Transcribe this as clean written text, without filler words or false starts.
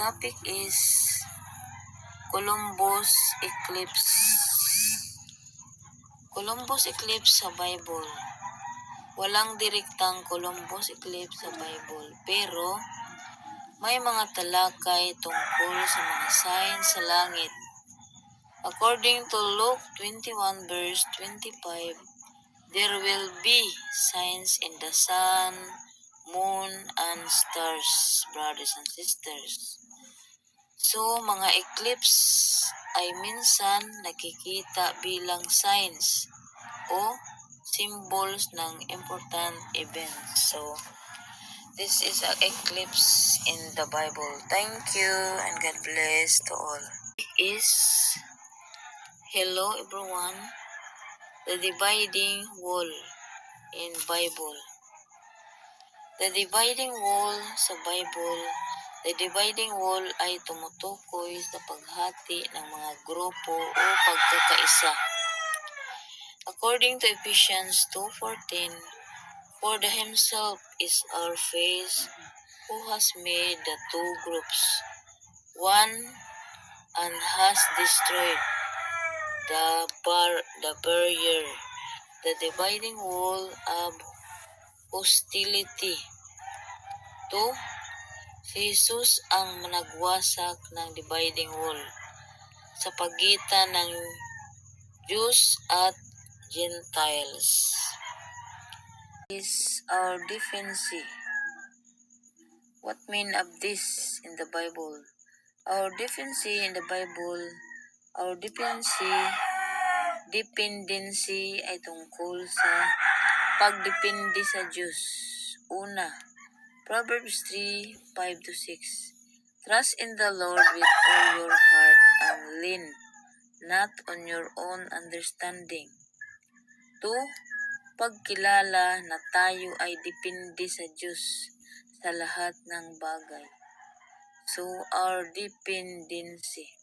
topic is Columbus eclipse. Columbus eclipse sa Bible. Walang direktang Columbus eclipse sa Bible, pero may mga talakay tungkol sa mga signs sa langit. According to Luke 21 verse 25, there will be signs in the sun, moon, and stars, brothers and sisters. So, mga eclipse ay minsan nakikita bilang signs o symbols ng important events. So, this is an eclipse in the Bible. Thank you and God bless to all. Hello everyone, the dividing wall in Bible. The dividing wall sa Bible, the dividing wall ay tumutukoy sa paghati ng mga grupo o pagkakaisa. According to Ephesians 2:14, for the himself is our face, who has made the two groups one and has destroyed the barrier, the dividing wall of hostility. 2. Si Jesus ang nagwasak ng dividing wall sa pagitan ng Jews at Gentiles. Is our deficiency. What mean of this in the Bible? Our deficiency in the Bible, our dependency ay tungkol sa pagdepende sa Diyos. Una, Proverbs 3:5-6. Trust in the Lord with all your heart and lean not on your own understanding. 2. Pagkilala na tayo ay depende sa Diyos sa lahat ng bagay. So, our dependency.